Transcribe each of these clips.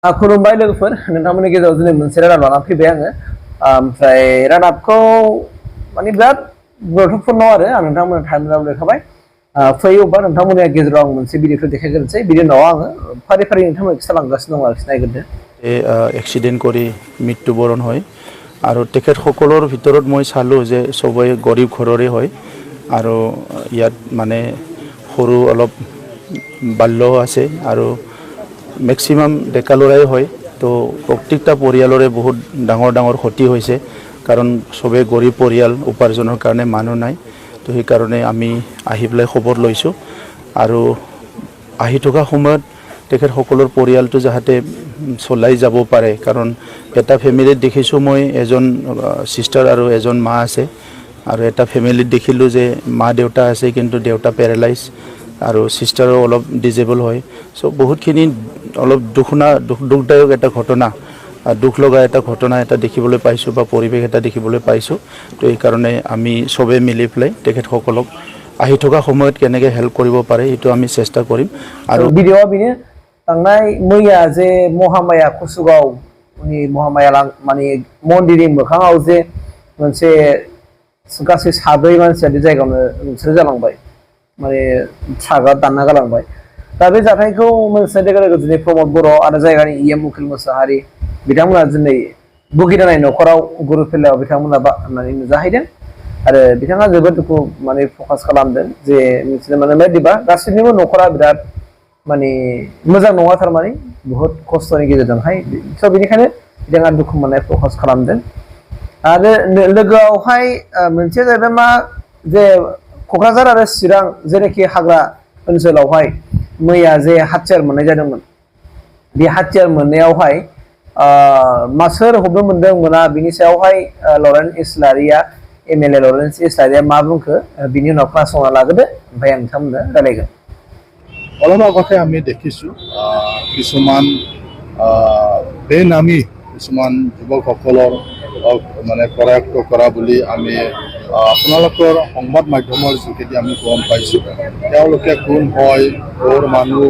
खुलुमबाय लोगोफोर नोंथांमोननि गेजेराव दिनै मोनसे रादाब लाना फैबाय आङो ओमफ्राय रादाबखौ माने बिराद गुरुत्वपूर्ण आरो आं नोंथांमोननो टाइमलाइनाव लिरखाबाय फैयो अब्ला नोंथांमोननि गेजेराव आं मोनसे भिडिअखौ देखायग्रोनोसै बिनि उनाव आङो फारि फारि नोंथांमोननो खिथालांगासिनो दं आरोखि नायग्रोदो एक्सिडेन्ट কৰি মৃত্যুবৰণ হয় আৰু তেখেতসকলৰ ভিতৰত মই চালোঁ যে সবেই গৰীব ঘৰৰে হয় আৰু ইয়াত মানে সৰু অলপ বাল্যও আছে আৰু মেক্সিমাম ডেকা ল'ৰাই হয় তো প্ৰত্যেকটা পৰিয়ালৰে বহুত ডাঙৰ ডাঙৰ ক্ষতি হৈছে কাৰণ সবে গৰীব পৰিয়াল উপাৰ্জনৰ কাৰণে মানুহ নাই তো সেইকাৰণে আমি আহি পেলাই খবৰ লৈছোঁ আৰু আহি থকা সময়ত তেখেতসকলৰ পৰিয়ালটো যাতে চলাই যাব পাৰে কাৰণ এটা ফেমিলিত দেখিছোঁ মই এজন সিষ্টাৰ আৰু এজন মা আছে আৰু এটা ফেমিলিত দেখিলোঁ যে মা দেউতা আছে কিন্তু দেউতা পেৰালাইজ আৰু সিষ্টাৰো অলপ ডিজেবল হয় সো বহুতখিনি অলপ দুখদায়ক এটা ঘটনা দুখ লগা এটা ঘটনা এটা দেখিবলৈ পাইছোঁ বা পৰিৱেশ এটা দেখিবলৈ পাইছোঁ তো এই কাৰণে আমি সবে মিলি পেলাই তেখেতসকলক আহি থকা সময়ত কেনেকৈ হেল্প কৰিব পাৰে এইটো আমি চেষ্টা কৰিম আৰু भिडिअआ बेनो थांनाय मैया जे महामाया कुसुगावनि महामाया माने मन्दिरनि मोखाङाव जे मोनसे गासै साब्रै मानसिया बे जायगायावनो रुंसारि जालांबाय माने ट्राकआ दानना गालांबाय दा बे जाथायखौ मोनथिनाय लोगो लोगो दिनै प्रमद बर' आरो जायगानि इएम उकिल मोसाहारि बिथांमोना दिनै भुगिनांनाय न'खराव गुरुफेलायाव बिथांमोना माने नुजाहैदों आरो बिथाङा जोबोद दुखु माने फकास खालामदों जे मिथिनो मोननाय बायदिबा गासैनिबो न'खरा बिराद माने मोजां नङा थारमाने बहुत खस्थ'नि गेजेरजोंहाय स' बेनिखायनो बिथाङा दुखु मोननाय फकास खालामदों आरो लोगोआवहाय मोनसेया जाहैबाय मा जे क'क्राझार आरो चिरां जेनाखि हाग्रा ओनसोलावहाय मैया जे हाथियार मोननाय जादोंमोन बे हाथियार मोननायावहाय मा सोर हमनो मोनदों मोना बिनि सायावहाय लरेन्स इस्लारिया एमएलए लरेन्स इस्लारिया मा बुंखो बिनि उनाव खोनासंना लाग्रोदो ओमफ्राय आं नोंथांमोननो रायलायगोन অলপ আগতে আমি দেখিছোঁ কিছুমান বেনামী কিছুমান যুৱকসকলৰ মানে কৰায়ত্ব কৰা বুলি আমি আপোনালোকৰ সংবাদ মাধ্যমৰ যোগেদি আমি গম পাইছোঁ তেওঁলোকে কোন হয় ক'ৰ মানুহ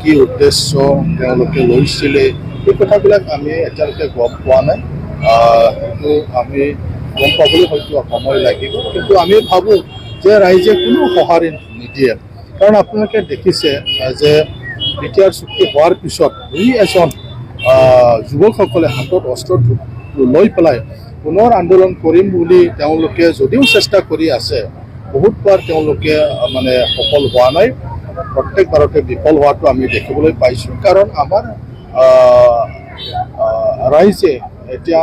কি উদ্দেশ্য তেওঁলোকে লৈছিলে এই কথাবিলাক আমি এতিয়ালৈকে গম পোৱা নাই কিন্তু আমি গম পাবলৈ হয়তো সময় লাগিব কিন্তু আমি ভাবোঁ যে ৰাইজে কোনো সঁহাৰি নিদিয়ে কাৰণ আপোনালোকে দেখিছে যে বিটিআৰ চুক্তি হোৱাৰ পিছত দুই এজন যুৱকসকলে হাতত অস্ত্ৰ লৈ পেলাই পুনৰ আন্দোলন কৰিম বুলি তেওঁলোকে যদিও চেষ্টা কৰি আছে বহুতবাৰ তেওঁলোকে মানে সফল হোৱা নাই প্ৰত্যেকবাৰতে বিফল হোৱাটো আমি দেখিবলৈ পাইছোঁ কাৰণ আমাৰ ৰাইজে এতিয়া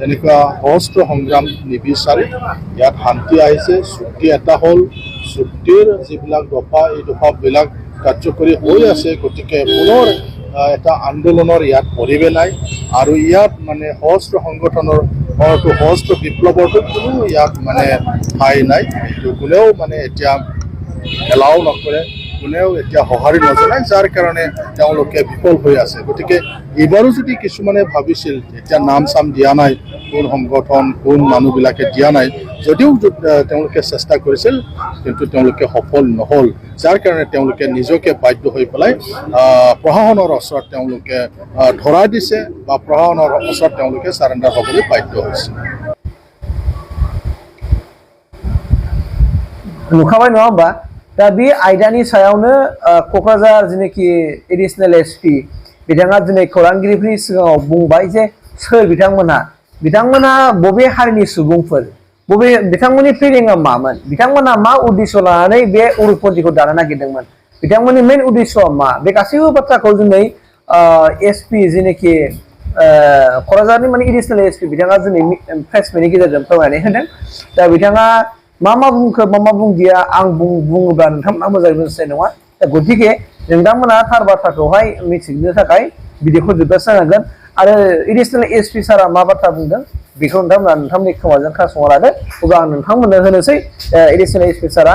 এনেকুৱা অস্ত্ৰ সংগ্ৰাম নিবিচাৰে ইয়াত শান্তি আহিছে চুক্তি এটা হ'ল চুক্তিৰ যিবিলাক দফা এই দফাবিলাক কাৰ্যকৰী হৈ আছে গতিকে পুনৰ এটা আন্দোলনৰ ইয়াত পৰিৱেশ নাই আৰু ইয়াত মানে সশস্ত্ৰ সংগঠনৰ সশস্ত্ৰ বিপ্লৱৰটো কোনো ইয়াত মানে ঠাই নাই এইটো কোনেও মানে এতিয়া এলাও নকৰে কোনেও এতিয়া সঁহাৰি নজনায় যাৰ কাৰণে তেওঁলোকে বিফল হৈ আছে গতিকে এইবাৰো যদি কিছুমানে ভাবিছিল এতিয়া নাম চাম দিয়া নাই কোন সংগঠন কোন মানুহবিলাকে দিয়া নাই যদিও তেওঁলোকে চেষ্টা কৰিছিল কিন্তু তেওঁলোকে সফল নহ'ল যাৰ কাৰণে তেওঁলোকে নিজকে বাধ্য হৈ পেলাই প্ৰশাসনৰ ওচৰত তেওঁলোকে ধৰা দিছে বা প্ৰশাসনৰ ওচৰত তেওঁলোকে চাৰেণ্ডাৰ হ'বলৈ বাধ্য হৈছে नुखाबाय नङा होमबा दा बे आयदानि सायावनो क'क्राझार जेनाखि एडिशनेल एसपि बिथाङा दिनै खौरांगिरिफोरनि सिगाङाव बुंबाय जे सोर बिथांमोना बबे हारिनि सुबुंफोर बबे बिथांमोननि प्लेनिंआ मामोन बिथांमोना मा उद्देश्य लानानै बे उरुपन्थिखौ दानो नागिरदोंमोन बिथांमोननि मेन उद्देश्यआ मा बे गासैबो बाथ्राखौ दिनै एसपि जेनाखि क'क्राझारनि माने एडिशनेल एसपि बिथाङा दिनै प्रेस मिटनि गेजेरजों फोरमायनानै होदों दा बिथाङा मा बुंखो मा बुंदिया आं बुङोब्ला नोंथांमोना मोजाङै मिथिनाय नङा दा गतिके नोंथांमोना थार बाथ्राखौहाय मिथिनो थाखाय भिडिअखौ जोबजासे नायनांगोन आरो एडिशनेल एसपि सारा मा बाथ्रा बुंदों बेखौ नोंथांमोननि खोमाजों खोनासंना लादो अब्ला आं नोंथांमोननो होनोसै एडिशनेल एसपि सारा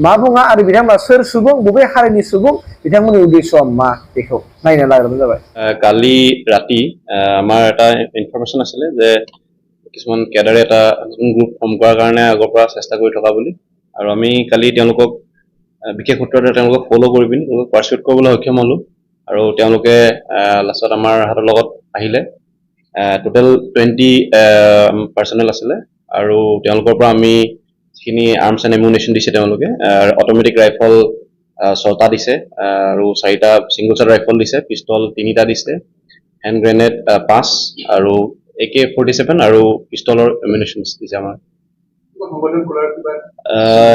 मा बुङा आरो बिथांमोना सोर सुबुं बबे हारिनि सुबुं बिथांमोननि उद्देश्यआ मा बेखौ नायनो लाग्रोबानो जाबाय কালি ৰাতি আমাৰ এটা ইনফৰমেশ্যন আছিলে যে কিছুমান কেডাৰে এটা গ্ৰুপ ফৰ্ম কৰাৰ কাৰণে আগৰ পৰা চেষ্টা কৰি থকা বুলি আৰু আমি কালি তেওঁলোকক বিশেষ সূত্ৰতে তেওঁলোকক ফ'ল' কৰি পিনি তেওঁলোকক পাৰ্চুৱেট কৰিবলৈ সক্ষম হ'লোঁ আৰু তেওঁলোকে লাষ্টত আমাৰ হাতৰ লগত আহিলে। টোটেল 20 পাৰ্চনেল আছিলে আৰু তেওঁলোকৰ পৰা আমি যিখিনি আৰ্মছ এণ্ড এমুনেশ্যন দিছে তেওঁলোকে অট'মেটিক ৰাইফল 6টা দিছে আৰু 4টা ছিংগল শ্বট ৰাইফল দিছে, পিষ্টল 3টা দিছে, হেণ্ড গ্ৰেনেড 5 আৰু AK-47 আৰু পিষ্টলৰ এমুনেশ্যন দিছে আমাৰ।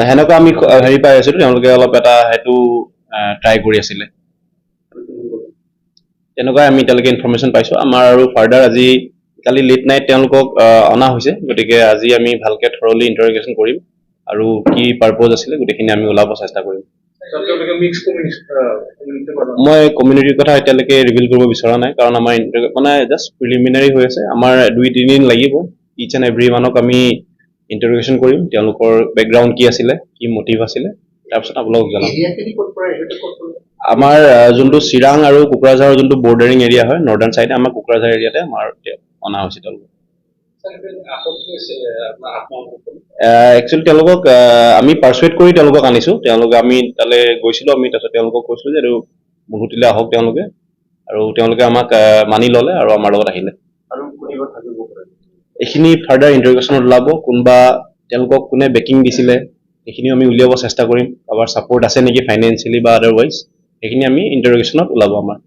সেনেকুৱা আমি হেৰি পাই আছিলো, তেওঁলোকে অলপ এটা সেইটো ট্ৰাই কৰি আছিলে, তেনেকুৱাই আমি এতিয়ালৈকে ইনফৰমেশ্যন পাইছো। আমাৰ আৰু ফাৰ্ডাৰ আজি কালি লেট নাইট তেওঁলোকক অনা হৈছে, গতিকে আজি আমি ভালকে থৰলি ইণ্টাৰগেশ্যন কৰিম আৰু কি পাৰপ'জ আছিলে গোটেইখিনি আমি ওলাব চেষ্টা কৰিম। মই কমিউনিটিৰ কথা এতিয়ালৈকে ৰিভিল কৰিব বিচৰা নাই, কাৰণ আমাৰ মানে জাষ্ট প্ৰিলিমিনাৰী হৈ আছে। আমাৰ 2-3 দিন লাগিব। ইচ এণ্ড এভৰি ওৱানক আমি ইণ্টাৰগেশ্যন কৰিম, তেওঁলোকৰ বেকগ্ৰাউণ্ড কি আছিলে, কি মটিভ আছিলে, তাৰপিছত আপোনালোকক জনাম। আমাৰ যোনটো চিৰাং আৰু কোকৰাঝাৰৰ যোনটো বৰ্ডাৰিং এৰিয়া হয়, নৰ্ডাৰ্ণ চাইডে, আমাৰ কোকৰাঝাৰ এৰিয়াতে আমাৰ অনা হৈছে তেওঁলোকক। একচুৱেলি তেওঁলোকক আমি পাৰ্চুৱেট কৰি তেওঁলোকক আনিছো। তেওঁলোকে আমি তালৈ গৈছিলো, আমি তাৰপিছত তেওঁলোকক কৈছিলো যে এইটো মুহুতিলে আহক তেওঁলোকে, আৰু তেওঁলোকে আমাক মানি ল'লে আৰু আমাৰ লগত আহিলে। এইখিনি ফাৰ্ডাৰ ইণ্টাৰগেশ্যনত ওলাব। কোনোবা তেওঁলোকক কোনে বেকিং দিছিলে সেইখিনি আমি উলিয়াব চেষ্টা কৰিম, কাৰোবাৰ ছাপোৰ্ট আছে নেকি ফাইনেন্সিয়েলি বা আদাৰৱাইজ, সেইখিনি আমি ইণ্টাৰগেশ্যনত ওলাব আমাৰ।